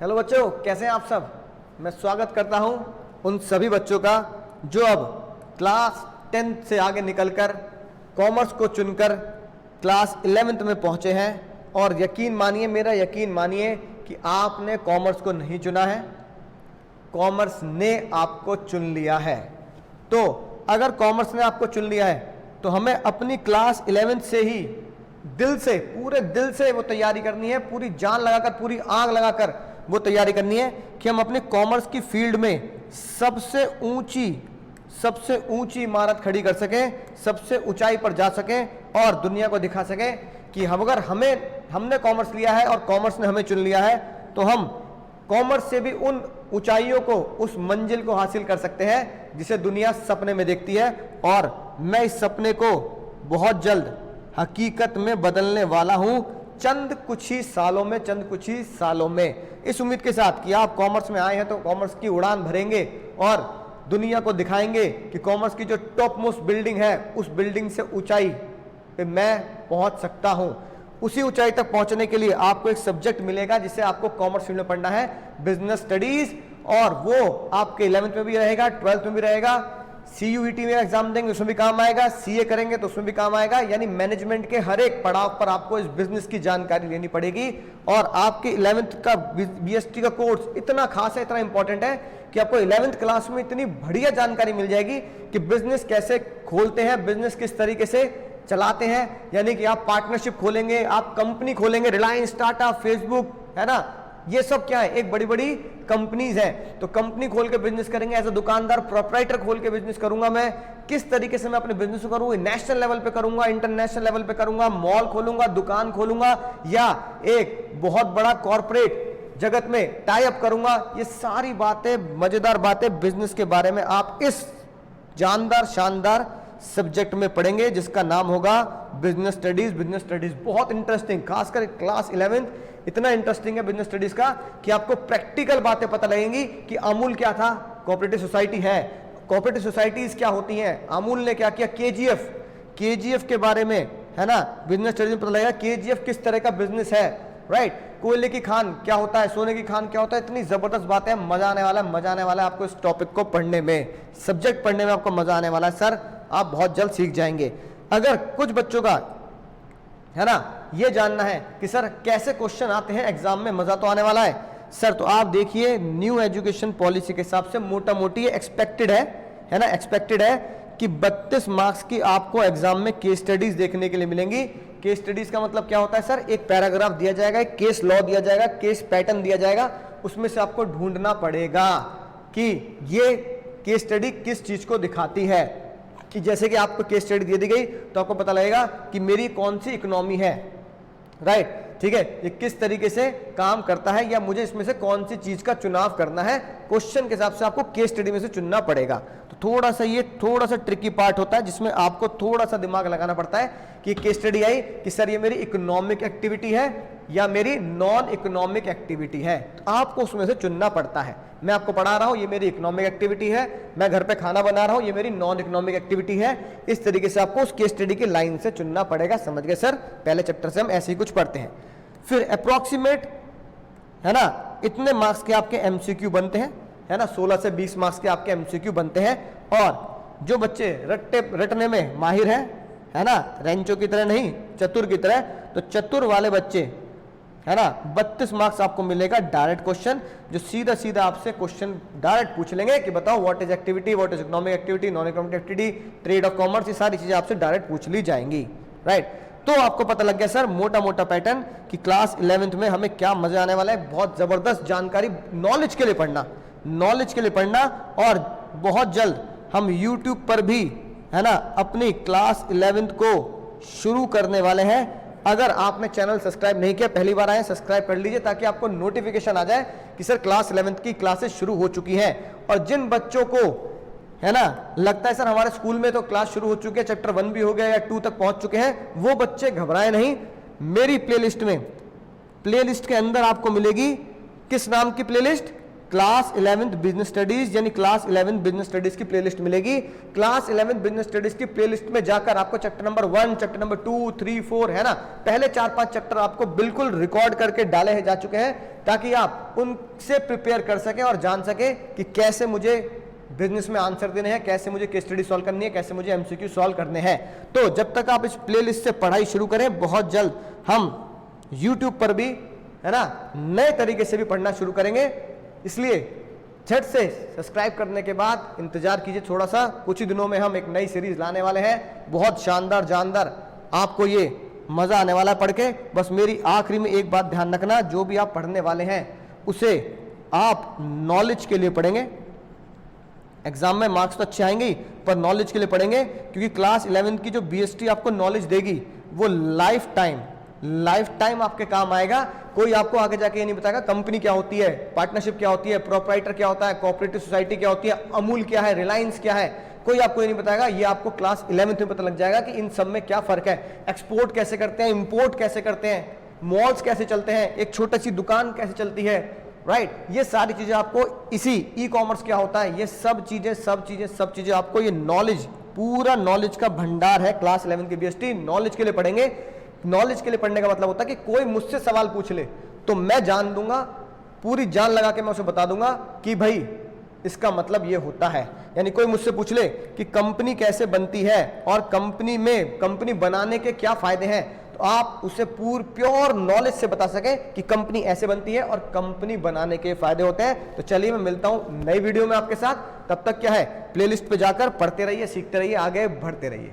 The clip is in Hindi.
हेलो बच्चों, कैसे हैं आप सब। मैं स्वागत करता हूं उन सभी बच्चों का जो अब क्लास 10th से आगे निकलकर कॉमर्स को चुनकर क्लास 11th में पहुंचे हैं। और यकीन मानिए, मेरा यकीन मानिए कि आपने कॉमर्स को नहीं चुना है, कॉमर्स ने आपको चुन लिया है। तो अगर कॉमर्स ने आपको चुन लिया है तो हमें अपनी क्लास 11th से ही दिल से, पूरे दिल से वो तैयारी करनी है, पूरी जान लगाकर, पूरी आग लगाकर वो तैयारी करनी है कि हम अपने कॉमर्स की फील्ड में सबसे ऊंची इमारत खड़ी कर सकें, सबसे ऊंचाई पर जा सकें और दुनिया को दिखा सकें कि अगर हमने कॉमर्स लिया है और कॉमर्स ने हमें चुन लिया है तो हम कॉमर्स से भी उन ऊंचाइयों को, उस मंजिल को हासिल कर सकते हैं जिसे दुनिया सपने में देखती है। और मैं इस सपने को बहुत जल्द हकीकत में बदलने वाला हूं, चंद कुछ ही सालों में। इस उम्मीद के साथ कि आप कॉमर्स में आए हैं तो कॉमर्स की उड़ान भरेंगे और दुनिया को दिखाएंगे कि कॉमर्स की जो टॉप मोस्ट बिल्डिंग है उस बिल्डिंग से ऊंचाई पे मैं पहुंच सकता हूं। उसी ऊंचाई तक पहुंचने के लिए आपको एक सब्जेक्ट मिलेगा जिसे आपको कॉमर्स फील्ड में पढ़ना है, बिजनेस स्टडीज। और वो आपके 11th में भी रहेगा, 12th में भी रहेगा, CUET में एग्जाम देंगे उसमें भी काम आएगा, CA करेंगे तो उसमें भी काम आएगा। यानी मैनेजमेंट के हर एक पड़ाव पर आपको इस बिजनेस की जानकारी लेनी पड़ेगी। और आपके 11th का BST का कोर्स इतना खास है, इतना इंपॉर्टेंट है कि आपको 11th क्लास में इतनी बढ़िया जानकारी मिल जाएगी कि बिजनेस कैसे खोलते हैं, बिजनेस किस तरीके से चलाते हैं। यानी कि आप पार्टनरशिप खोलेंगे, आप कंपनी खोलेंगे, रिलायंस, टाटा, फेसबुक, है ना, ये सब क्या है, एक बड़ी बड़ी कंपनीज हैं। तो कंपनी खोल के बिजनेस करेंगे, एज अ दुकानदार प्रोप्राइटर खोल के बिजनेस करूंगा मैं। किस तरीके से मैं अपने बिजनेस को करूंगा, नेशनल लेवल पे करूंगा, इंटरनेशनल लेवल पे करूंगा, मॉल खोलूंगा, दुकान खोलूंगा या एक बहुत बड़ा कॉर्पोरेट जगत में टाई अप करूंगा। ये सारी बातें, मजेदार बातें बिजनेस के बारे में आप इस जानदार शानदार सब्जेक्ट में पढ़ेंगे जिसका नाम होगा बिजनेस स्टडीज। बिजनेस स्टडीज बहुत इंटरेस्टिंग, खासकर क्लास 11th इतना इंटरेस्टिंग है बिजनेस स्टडीज का कि आपको प्रैक्टिकल बातें पता लगेंगी कि अमूल क्या था, कोऑपरेटिव सोसाइटी है, कोऑपरेटिव सोसाइटीज क्या होती हैं, अमूल ने क्या किया, KGF के बारे में, है ना, बिजनेस स्टडीज में पता लगेगा KGF किस तरह का बिजनेस है, राइट। कोयले की खान क्या होता है, सोने की खान क्या होता है। इतनी जबरदस्त बातें, मजा आने वाला है आपको इस टॉपिक को पढ़ने में, सब्जेक्ट पढ़ने में आपको मजा आने वाला है सर, आप बहुत जल्द सीख जाएंगे। अगर कुछ बच्चों का, है ना, ये जानना है कि सर कैसे क्वेश्चन आते हैं एग्जाम में, मजा तो आने वाला है सर, तो आप देखिए न्यू एजुकेशन पॉलिसी के हिसाब से मोटा मोटी एक्सपेक्टेड है ना, एक्सपेक्टेड है कि 32 मार्क्स की आपको एग्जाम में केस स्टडीज देखने के लिए मिलेंगी। केस स्टडीज का मतलब क्या होता है सर, एक पैराग्राफ दिया जाएगा, एक केस लॉ दिया जाएगा, केस पैटर्न दिया जाएगा, उसमें से आपको ढूंढना पड़ेगा कि ये केस स्टडी किस चीज को दिखाती है। कि जैसे कि आपको केस स्टडी दे दी गई तो आपको पता लगेगा कि मेरी कौन सी इकोनॉमी है, राइट, ठीक है, ये किस तरीके से काम करता है या मुझे इसमें से कौन सी चीज का चुनाव करना है। क्वेश्चन के हिसाब से आपको केस स्टडी में से चुनना पड़ेगा। तो थोड़ा सा ट्रिकी पार्ट होता है जिसमें आपको थोड़ा सा दिमाग लगाना पड़ता है कि केस स्टडी आई कि सर ये मेरी इकोनॉमिक एक्टिविटी है या मेरी नॉन इकोनॉमिक एक्टिविटी है, तो आपको उसमें से चुनना पड़ता है। मैं आपको पढ़ा रहा हूं ये मेरी इकोनॉमिक एक्टिविटी है, मैं घर पे खाना बना रहा हूं ये मेरी नॉन इकोनॉमिक एक्टिविटी है। इस तरीके से आपको उस केस स्टडी की लाइन से चुनना पड़ेगा। समझ गए सर, पहले चैप्टर से हम ऐसे ही कुछ पढ़ते हैं। फिर अप्रोक्सीमेट, है ना, इतने मार्क्स के आपके MCQ बनते हैं, है ना, 16 से 20 मार्क्स के आपके MCQ बनते हैं। और जो बच्चे रटने में माहिर है ना, रेंचो की तरह नहीं, चतुर की तरह, तो चतुर वाले बच्चे, है ना, 32 मार्क्स आपको मिलेगा डायरेक्ट क्वेश्चन, जो सीधा आपसे क्वेश्चन डायरेक्ट पूछ लेंगे कि बताओ what is activity, what is economic activity, non economic activity, trade off commerce, ये सारी चीजें आपसे डायरेक्ट पूछ ली जाएंगी, राइट। तो आपको पता लग गया सर मोटा पैटर्न कि क्लास 11th में हमें क्या मजा आने वाला है। बहुत जबरदस्त जानकारी, नॉलेज के लिए पढ़ना, और बहुत जल्द हम YouTube पर भी, है ना, अपनी क्लास 11th को शुरू करने वाले हैं। अगर आपने चैनल सब्सक्राइब नहीं किया, पहली बार आए, सब्सक्राइब कर लीजिए ताकि आपको नोटिफिकेशन आ जाए कि सर क्लास 11th की क्लासेस शुरू हो चुकी हैं। और जिन बच्चों को, है ना, लगता है सर हमारे स्कूल में तो क्लास शुरू हो चुकी है, चैप्टर 1 भी हो गया या 2 तक पहुंच चुके हैं, वो बच्चे घबराए नहीं। मेरी प्लेलिस्ट के अंदर आपको मिलेगी, किस नाम की playlist, class 11th business studies यानी क्लास 11th बिजनेस स्टडीज की प्लेलिस्ट मिलेगी। क्लास 11th बिजनेस स्टडीज की प्लेलिस्ट में जाकर आपको चैप्टर नंबर 1, चैप्टर नंबर 2, 3, 4 है ना, पहले 4-5 चैप्टर आपको बिल्कुल रिकॉर्ड करके डाले जा चुके हैं, ताकि आप उनसे प्रिपेयर कर सकें और जान सकें कि कैसे मुझे बिजनेस में आंसर देने हैं, कैसे मुझे केस स्टडी सॉल्व करनी है, कैसे मुझे एमसीक्यू सॉल्व करने हैं। तो जब तक आप इस प्लेलिस्ट से पढ़ाई शुरू करें, बहुत जल्द हम यूट्यूब पर भी है ना नए तरीके से भी पढ़ना शुरू करेंगे। इसलिए झट से सब्सक्राइब करने के बाद इंतजार कीजिए थोड़ा सा, कुछ ही दिनों में हम एक नई सीरीज लाने वाले हैं, बहुत शानदार जानदार, आपको ये मजा आने वाला है पढ़ के। बस मेरी आखिरी में एक बात ध्यान रखना, जो भी आप पढ़ने वाले हैं उसे आप नॉलेज के लिए पढ़ेंगे। एग्जाम में मार्क्स तो अच्छे आएंगे पर नॉलेज के लिए पढ़ेंगे, क्योंकि क्लास 11th की जो बीएसटी आपको नॉलेज देगी वो लाइफ टाइम आपके काम आएगा। कोई आपको आगे जाके ये नहीं बताएगा कंपनी क्या होती है, पार्टनरशिप क्या होती है, प्रोप्राइटर क्या होता है, कोऑपरेटिव सोसाइटी क्या होती है, अमूल क्या है, रिलायंस क्या है, कोई आपको ये नहीं बताएगा। ये आपको क्लास 11th में पता लग जाएगा कि इन सब में क्या फर्क है, एक्सपोर्ट कैसे करते हैं, इंपोर्ट कैसे करते हैं, मॉल्स कैसे चलते हैं, एक छोटी सी दुकान कैसे चलती है, राइट। ये सारी चीजें आपको इसी ई कॉमर्स क्या होता है, ये सब चीजें आपको ये नॉलेज, पूरा नॉलेज का भंडार है क्लास 11 की बीएसटी। नॉलेज के लिए पढ़ेंगे। नॉलेज के लिए पढ़ने का मतलब होता है कि कोई मुझसे सवाल पूछ ले तो मैं जान दूंगा, पूरी जान लगा के मैं उसे बता दूंगा कि भाई इसका मतलब ये होता है। यानी कोई मुझसे पूछ ले कि कंपनी कैसे बनती है और कंपनी बनाने के क्या फायदे हैं, तो आप उसे प्योर नॉलेज से बता सके कि कंपनी ऐसे बनती है और कंपनी बनाने के फायदे होते हैं। तो चलिए मैं मिलता हूं नई वीडियो में आपके साथ, तब तक क्या है, प्लेलिस्ट पे जाकर पढ़ते रहिए, सीखते रहिए, आगे बढ़ते रहिए।